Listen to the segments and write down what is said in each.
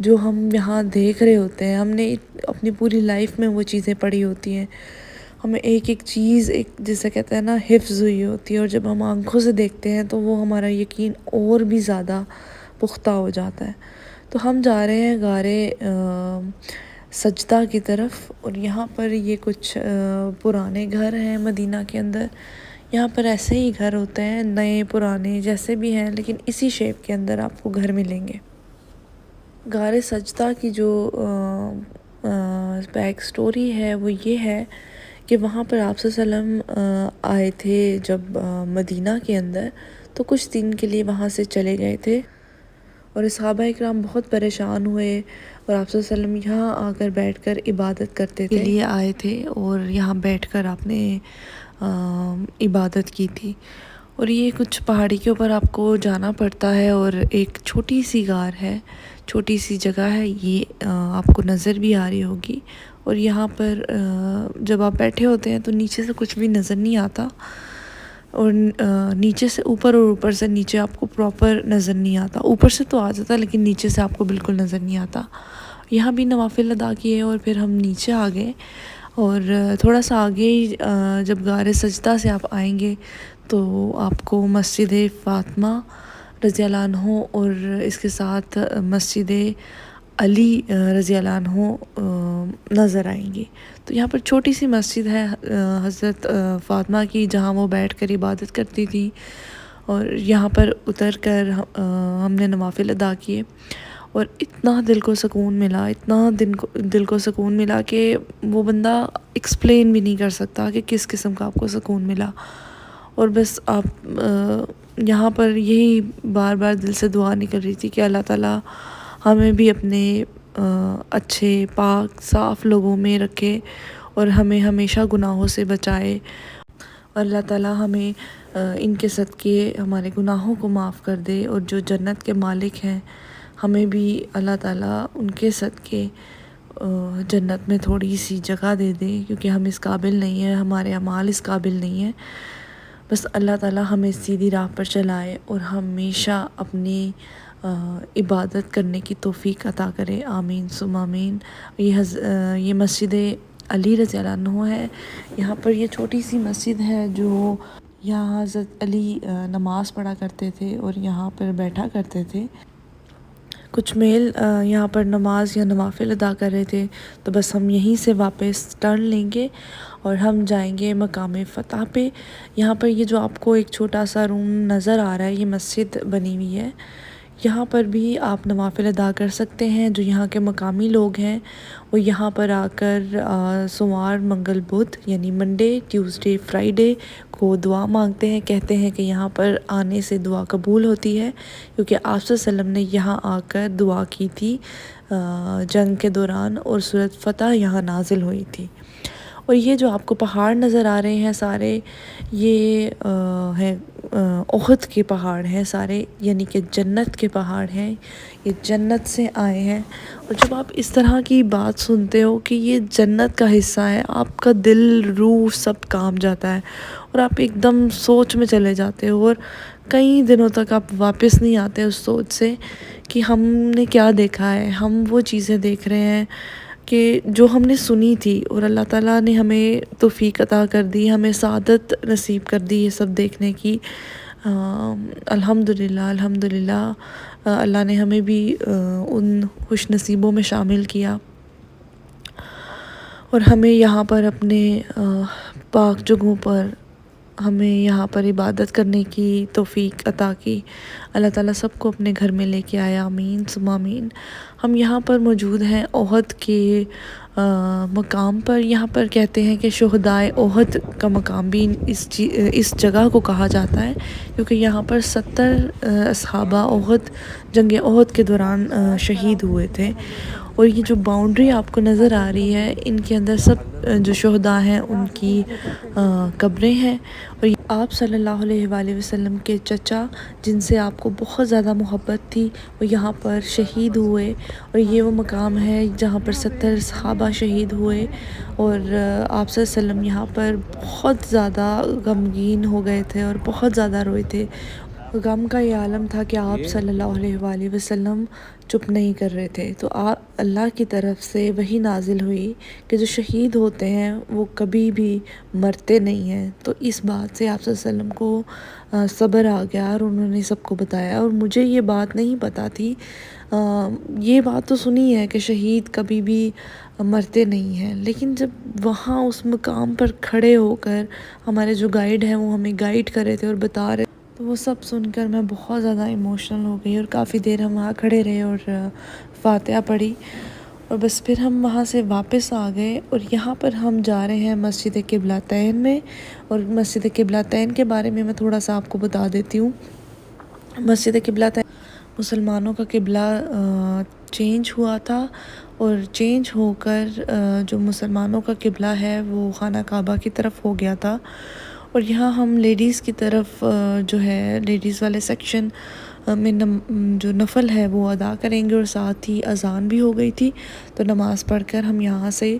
جو ہم یہاں دیکھ رہے ہوتے ہیں، ہم نے اپنی پوری لائف میں وہ چیزیں پڑھی ہوتی ہیں، ہمیں ایک ایک چیز ایک جیسے کہتے ہیں نا حفظ ہوئی ہوتی ہے، اور جب ہم آنکھوں سے دیکھتے ہیں تو وہ ہمارا یقین اور بھی زیادہ پختہ ہو جاتا ہے۔ تو ہم جا رہے ہیں غارِ سجدہ کی طرف، اور یہاں پر یہ کچھ پرانے گھر ہیں مدینہ کے اندر۔ یہاں پر ایسے ہی گھر ہوتے ہیں، نئے پرانے جیسے بھی ہیں، لیکن اسی شیپ کے اندر آپ کو گھر ملیں گے۔ غارِ سجدہ کی جو بیک سٹوری ہے وہ یہ ہے کہ وہاں پر آپ صلی اللہ علیہ وسلم آئے تھے جب مدینہ کے اندر، تو کچھ دن کے لیے وہاں سے چلے گئے تھے، اور صحابہ اکرام بہت پریشان ہوئے، اور آپ صلی اللہ علیہ وسلم یہاں آ کر بیٹھ کر عبادت کرتے تھے، کے لیے آئے تھے اور یہاں بیٹھ کر آپ نے عبادت کی تھی۔ اور یہ کچھ پہاڑی کے اوپر آپ کو جانا پڑتا ہے، اور ایک چھوٹی سی غار ہے، چھوٹی سی جگہ ہے، یہ آپ کو نظر بھی آ رہی ہوگی۔ اور یہاں پر جب آپ بیٹھے ہوتے ہیں تو نیچے سے کچھ بھی نظر نہیں آتا، اور نیچے سے اوپر اور اوپر سے نیچے آپ کو پراپر نظر نہیں آتا، اوپر سے تو آ جاتا لیکن نیچے سے آپ کو بالکل نظر نہیں آتا۔ یہاں بھی نوافل ادا کیے، اور پھر ہم نیچے آ گئے، اور تھوڑا سا آگے ہی جب غارِ سجدہ سے آپ آئیں گے تو آپ کو مسجد فاطمہ رضی اللہ عنہ اور اس کے ساتھ مسجد علی رضی اللہ عنہ نظر آئیں گی۔ تو یہاں پر چھوٹی سی مسجد ہے حضرت فاطمہ کی، جہاں وہ بیٹھ کر عبادت کرتی تھی، اور یہاں پر اتر کر ہم نے نوافل ادا کیے، اور اتنا دل کو سکون ملا، اتنا دل کو سکون ملا کہ وہ بندہ ایکسپلین بھی نہیں کر سکتا کہ کس قسم کا آپ کو سکون ملا۔ اور بس آپ یہاں پر یہی بار بار دل سے دعا نکل رہی تھی کہ اللہ تعالیٰ ہمیں بھی اپنے اچھے پاک صاف لوگوں میں رکھے، اور ہمیں ہمیشہ گناہوں سے بچائے، اور اللہ تعالیٰ ہمیں ان کے صدقے ہمارے گناہوں کو معاف کر دے، اور جو جنت کے مالک ہیں ہمیں بھی اللہ تعالیٰ ان کے صدقے جنت میں تھوڑی سی جگہ دے دے، کیونکہ ہم اس قابل نہیں ہیں، ہمارے اعمال اس قابل نہیں ہیں۔ بس اللہ تعالیٰ ہمیں سیدھی راہ پر چلائے، اور ہمیشہ اپنی عبادت کرنے کی توفیق عطا کرے، آمین ثم آمین۔ یہ مسجد علی رضی اللہ عنہ ہے، یہاں پر یہ چھوٹی سی مسجد ہے جو یہاں حضرت علی نماز پڑھا کرتے تھے اور یہاں پر بیٹھا کرتے تھے۔ کچھ میل یہاں پر نماز یا نوافل ادا کر رہے تھے، تو بس ہم یہیں سے واپس ٹرن لیں گے اور ہم جائیں گے مقام فتح پہ۔ یہاں پر یہ جو آپ کو ایک چھوٹا سا روم نظر آ رہا ہے، یہ مسجد بنی ہوئی ہے، یہاں پر بھی آپ نوافل ادا کر سکتے ہیں۔ جو یہاں کے مقامی لوگ ہیں وہ یہاں پر آ کر سوموار منگل بدھ یعنی منڈے ٹیوزڈے فرائیڈے کو دعا مانگتے ہیں، کہتے ہیں کہ یہاں پر آنے سے دعا قبول ہوتی ہے، کیونکہ آپ صلی اللہ علیہ وسلم نے یہاں آ کر دعا کی تھی جنگ کے دوران، اور سورۃ فتح یہاں نازل ہوئی تھی۔ اور یہ جو آپ کو پہاڑ نظر آ رہے ہیں سارے، یہ ہیں احد کے پہاڑ ہیں سارے، یعنی کہ جنت کے پہاڑ ہیں، یہ جنت سے آئے ہیں۔ اور جب آپ اس طرح کی بات سنتے ہو کہ یہ جنت کا حصہ ہے، آپ کا دل روح سب کام جاتا ہے، اور آپ ایک دم سوچ میں چلے جاتے ہو، اور کئی دنوں تک آپ واپس نہیں آتے اس سوچ سے کہ ہم نے کیا دیکھا ہے۔ ہم وہ چیزیں دیکھ رہے ہیں کہ جو ہم نے سنی تھی، اور اللہ تعالیٰ نے ہمیں توفیق عطا کر دی، ہمیں سعادت نصیب کر دی یہ سب دیکھنے کی۔ الحمدللہ الحمدللہ، اللہ نے ہمیں بھی ان خوش نصیبوں میں شامل کیا، اور ہمیں یہاں پر اپنے پاک جگہوں پر ہمیں یہاں پر عبادت کرنے کی توفیق عطا کی۔ اللہ تعالیٰ سب کو اپنے گھر میں لے کے آیا، آمین ثم آمین۔ ہم یہاں پر موجود ہیں احد کے مقام پر۔ یہاں پر کہتے ہیں کہ شہدائے احد کا مقام بھی اس جگہ کو کہا جاتا ہے، کیونکہ یہاں پر 70 اصحابہ احد جنگ احد کے دوران شہید ہوئے تھے۔ اور یہ جو باؤنڈری آپ کو نظر آ رہی ہے، ان کے اندر سب جو شہداء ہیں ان کی قبریں ہیں، اور آپ صلی اللہ علیہ وآلہ وسلم کے چچا جن سے آپ کو بہت زیادہ محبت تھی، وہ یہاں پر شہید ہوئے، اور یہ وہ مقام ہے جہاں پر 70 صحابہ شہید ہوئے، اور آپ صلی اللہ علیہ وسلم یہاں پر بہت زیادہ غمگین ہو گئے تھے اور بہت زیادہ روئے تھے۔ غم کا یہ عالم تھا کہ آپ صلی اللہ علیہ وآلہ وسلم چپ نہیں کر رہے تھے، تو اللہ کی طرف سے وحی نازل ہوئی کہ جو شہید ہوتے ہیں وہ کبھی بھی مرتے نہیں ہیں۔ تو اس بات سے آپ صلی اللہ علیہ وسلم کو صبر آ گیا اور انہوں نے سب کو بتایا، اور مجھے یہ بات نہیں پتہ تھی۔ یہ بات تو سنی ہے کہ شہید کبھی بھی مرتے نہیں ہیں، لیکن جب وہاں اس مقام پر کھڑے ہو کر ہمارے جو گائیڈ ہیں وہ ہمیں گائیڈ کر رہے تھے اور بتا رہے، تو وہ سب سن کر میں بہت زیادہ ایموشنل ہو گئی، اور کافی دیر ہم وہاں کھڑے رہے اور فاتحہ پڑھی، اور بس پھر ہم وہاں سے واپس آ گئے۔ اور یہاں پر ہم جا رہے ہیں مسجد قبلتین میں، اور مسجد قبلتین کے بارے میں تھوڑا سا آپ کو بتا دیتی ہوں۔ مسجد قبلتین مسلمانوں کا قبلہ چینج ہوا تھا، اور چینج ہو کر جو مسلمانوں کا قبلہ ہے وہ خانہ کعبہ کی طرف ہو گیا تھا، اور یہاں ہم لیڈیز کی طرف جو ہے لیڈیز والے سیکشن میں جو نفل ہے وہ ادا کریں گے، اور ساتھ ہی اذان بھی ہو گئی تھی، تو نماز پڑھ کر ہم یہاں سے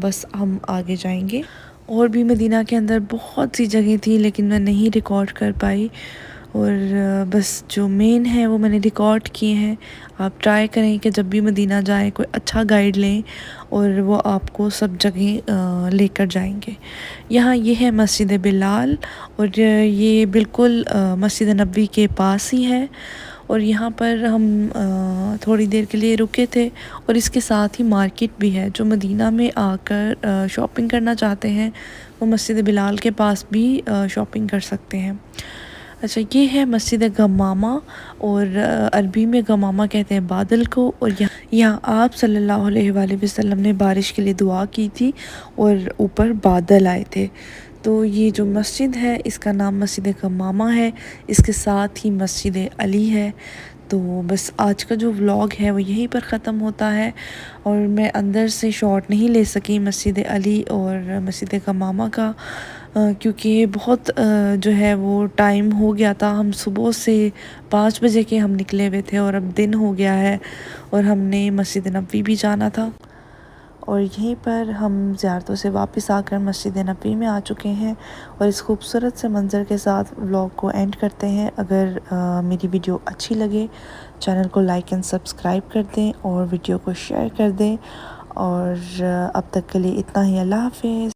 بس ہم آگے جائیں گے۔ اور بھی مدینہ کے اندر بہت سی جگہیں تھیں لیکن میں نہیں ریکارڈ کر پائی، اور بس جو مین ہے وہ میں نے ریکارڈ کیے ہیں۔ آپ ٹرائی کریں کہ جب بھی مدینہ جائیں کوئی اچھا گائیڈ لیں، اور وہ آپ کو سب جگہیں لے کر جائیں گے۔ یہاں یہ ہے مسجد بلال، اور یہ بالکل مسجد نبوی کے پاس ہی ہے، اور یہاں پر ہم تھوڑی دیر کے لیے رکے تھے، اور اس کے ساتھ ہی مارکیٹ بھی ہے۔ جو مدینہ میں آ کر شاپنگ کرنا چاہتے ہیں وہ مسجد بلال کے پاس بھی شاپنگ کر سکتے ہیں۔ اچھا، یہ ہے مسجد غمامہ، اور عربی میں غمامہ کہتے ہیں بادل کو، اور یہاں آپ صلی اللہ علیہ وآلہ وسلم نے بارش کے لیے دعا کی تھی اور اوپر بادل آئے تھے۔ تو یہ جو مسجد ہے اس کا نام مسجد غمامہ ہے، اس کے ساتھ ہی مسجد علی ہے۔ تو بس آج کا جو ولاگ ہے وہ یہیں پر ختم ہوتا ہے، اور میں اندر سے شاٹ نہیں لے سکی مسجد علی اور مسجد غمامہ کا، کیونکہ بہت جو ہے وہ ٹائم ہو گیا تھا۔ ہم صبح سے 5 بجے کے ہم نکلے ہوئے تھے، اور اب دن ہو گیا ہے، اور ہم نے مسجد نبوی بھی جانا تھا، اور یہیں پر ہم زیارتوں سے واپس آ کر مسجد نبوی میں آ چکے ہیں، اور اس خوبصورت سے منظر کے ساتھ ولاگ کو اینڈ کرتے ہیں۔ اگر میری ویڈیو اچھی لگے چینل کو لائک اینڈ سبسکرائب کر دیں، اور ویڈیو کو شیئر کر دیں، اور اب تک کے لیے اتنا ہی۔ اللہ حافظ۔